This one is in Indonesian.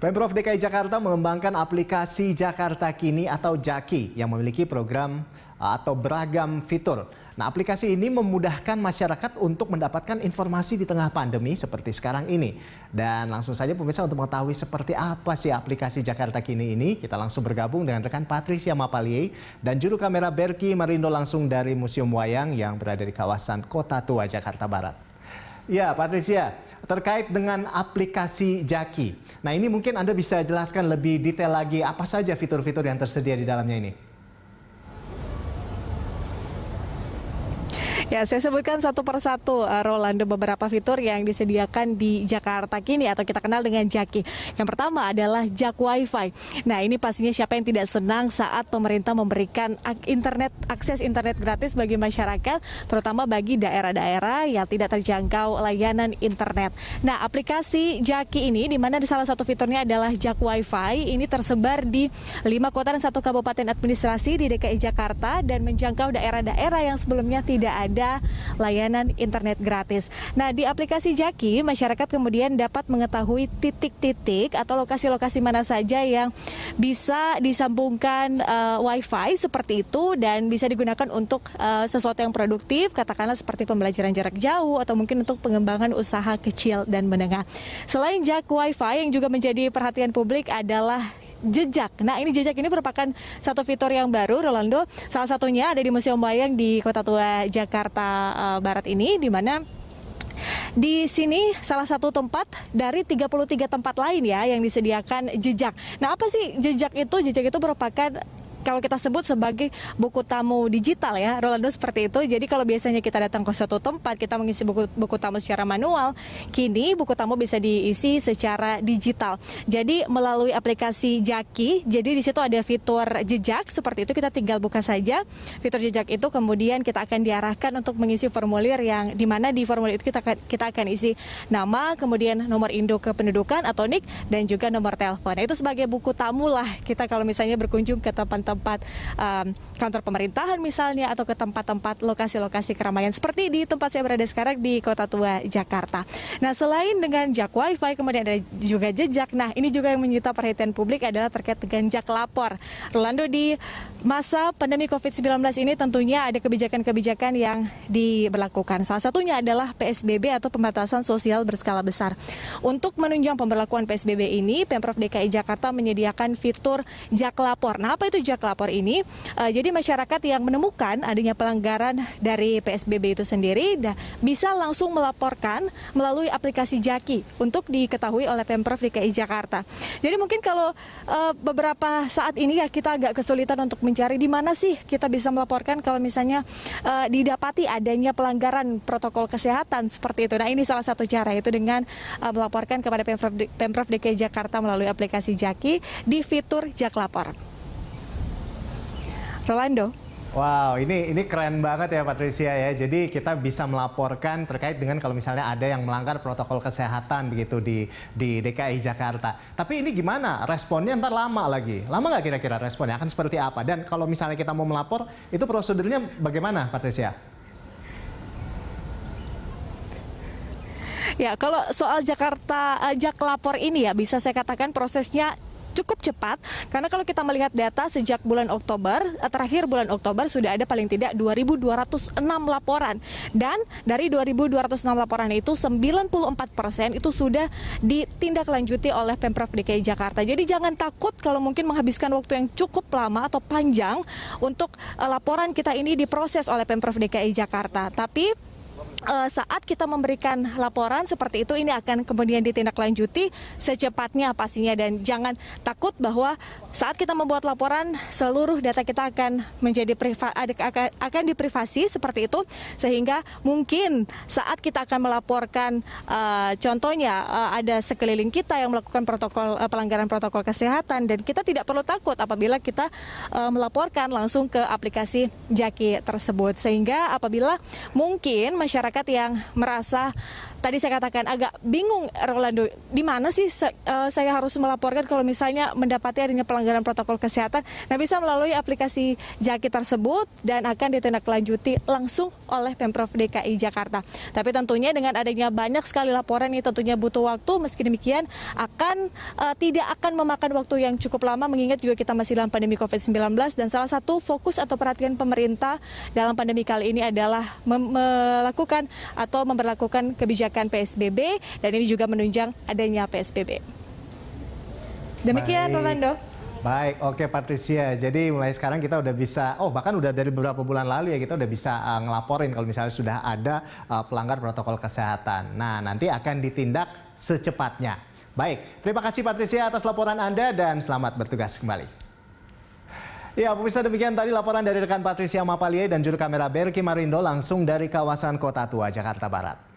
Pemprov DKI Jakarta mengembangkan aplikasi Jakarta Kini atau JAKI yang memiliki program atau beragam fitur. Nah, aplikasi ini memudahkan masyarakat untuk mendapatkan informasi di tengah pandemi seperti sekarang ini. Dan langsung saja pemirsa, untuk mengetahui seperti apa sih aplikasi Jakarta Kini ini, kita langsung bergabung dengan rekan Patricia Mapalie dan juru kamera Berki Marindo langsung dari Museum Wayang yang berada di kawasan Kota Tua, Jakarta Barat. Ya, Patricia, terkait dengan aplikasi JAKI. Nah, ini mungkin Anda bisa jelaskan lebih detail lagi apa saja fitur-fitur yang tersedia di dalamnya ini. Ya, saya sebutkan satu persatu, Rolando, beberapa fitur yang disediakan di Jakarta Kini atau kita kenal dengan JAKI. Yang pertama adalah Jak Wifi. Nah, ini pastinya siapa yang tidak senang saat pemerintah memberikan akses internet gratis bagi masyarakat, terutama bagi daerah-daerah yang tidak terjangkau layanan internet. Nah, aplikasi JAKI ini, di mana di salah satu fiturnya adalah Jak Wifi, ini tersebar di 5 kota dan 1 kabupaten administrasi di DKI Jakarta dan menjangkau daerah-daerah yang sebelumnya tidak ada layanan internet gratis. Nah, di aplikasi JAKI, masyarakat kemudian dapat mengetahui titik-titik atau lokasi-lokasi mana saja yang bisa disambungkan Wi-Fi seperti itu dan bisa digunakan untuk sesuatu yang produktif, katakanlah seperti pembelajaran jarak jauh atau mungkin untuk pengembangan usaha kecil dan menengah. Selain Jak Wi-Fi, yang juga menjadi perhatian publik adalah jejak. Nah, ini jejak ini merupakan satu fitur yang baru, Rolando. Salah satunya ada di Museum Wayang di Kota Tua, Jakarta Barat ini, di mana di sini salah satu tempat dari 33 tempat lain ya yang disediakan jejak. Nah, apa sih jejak itu? Jejak itu merupakan, kalau kita sebut sebagai buku tamu digital ya, Rolando, seperti itu. Jadi kalau biasanya kita datang ke suatu tempat, kita mengisi buku tamu secara manual, kini buku tamu bisa diisi secara digital. Jadi melalui aplikasi JAKI, jadi di situ ada fitur jejak, seperti itu kita tinggal buka saja fitur jejak itu, kemudian kita akan diarahkan untuk mengisi formulir yang dimana di formulir itu kita akan isi nama, kemudian nomor induk kependudukan atau NIK, dan juga nomor telepon. Nah, itu sebagai buku tamu lah kita kalau misalnya berkunjung ke tempat kantor pemerintahan misalnya, atau ke tempat-tempat lokasi-lokasi keramaian seperti di tempat saya berada sekarang di Kota Tua, Jakarta. Nah, selain dengan Jak Wifi, kemudian ada juga jejak. Nah, ini juga yang menyita perhatian publik adalah terkait dengan Jak Lapor. Rolando, di masa pandemi COVID-19 ini tentunya ada kebijakan-kebijakan yang diberlakukan. Salah satunya adalah PSBB atau pembatasan sosial berskala besar. Untuk menunjang pemberlakuan PSBB ini, Pemprov DKI Jakarta menyediakan fitur Jak Lapor. Nah, apa itu Jak Lapor ini? Jadi masyarakat yang menemukan adanya pelanggaran dari PSBB itu sendiri bisa langsung melaporkan melalui aplikasi JAKI untuk diketahui oleh Pemprov DKI Jakarta. Jadi mungkin kalau beberapa saat ini ya kita agak kesulitan untuk mencari di mana sih kita bisa melaporkan kalau misalnya didapati adanya pelanggaran protokol kesehatan seperti itu. Nah, ini salah satu cara, yaitu dengan melaporkan kepada Pemprov DKI Jakarta melalui aplikasi JAKI di fitur Jak Lapor. Rolando. Wow, ini keren banget ya, Patricia ya. Jadi kita bisa melaporkan terkait dengan kalau misalnya ada yang melanggar protokol kesehatan begitu di DKI Jakarta. Tapi ini gimana? Responnya ntar lama lagi. Lama nggak kira-kira responnya? Akan seperti apa? Dan kalau misalnya kita mau melapor, itu prosedurnya bagaimana, Patricia? Ya, kalau soal Jak Lapor ini ya bisa saya katakan prosesnya cukup cepat, karena kalau kita melihat data sejak bulan Oktober, terakhir bulan Oktober sudah ada paling tidak 2.206 laporan, dan dari 2.206 laporan itu 94% itu sudah ditindaklanjuti oleh Pemprov DKI Jakarta. Jadi jangan takut kalau mungkin menghabiskan waktu yang cukup lama atau panjang untuk laporan kita ini diproses oleh Pemprov DKI Jakarta. Tapi saat kita memberikan laporan seperti itu, ini akan kemudian ditindaklanjuti secepatnya pastinya, dan jangan takut bahwa saat kita membuat laporan seluruh data kita akan akan diprivasi seperti itu, sehingga mungkin saat kita akan melaporkan contohnya ada sekeliling kita yang melakukan pelanggaran protokol kesehatan, dan kita tidak perlu takut apabila kita melaporkan langsung ke aplikasi JAKI tersebut, sehingga apabila mungkin masyarakat yang merasa tadi saya katakan agak bingung Rolando, di mana sih saya harus melaporkan kalau misalnya mendapati adanya pelanggaran protokol kesehatan. Nah, bisa melalui aplikasi Jaki tersebut dan akan ditindaklanjuti langsung oleh Pemprov DKI Jakarta. Tapi tentunya dengan adanya banyak sekali laporan ini tentunya butuh waktu. Meski demikian tidak akan memakan waktu yang cukup lama, mengingat juga kita masih dalam pandemi COVID-19 dan salah satu fokus atau perhatian pemerintah dalam pandemi kali ini adalah melakukan atau memberlakukan kebijakan PSBB dan ini juga menunjang adanya PSBB. Demikian, Rolando. Baik, oke Patricia. Jadi mulai sekarang kita udah bisa, bahkan udah dari beberapa bulan lalu ya kita udah bisa ngelaporin kalau misalnya sudah ada pelanggar protokol kesehatan. Nah, nanti akan ditindak secepatnya. Baik, terima kasih Patricia atas laporan Anda dan selamat bertugas kembali. Ya, pemirsa, demikian tadi laporan dari rekan Patricia Mapalie dan juru kamera Berki Marindo langsung dari kawasan Kota Tua, Jakarta Barat.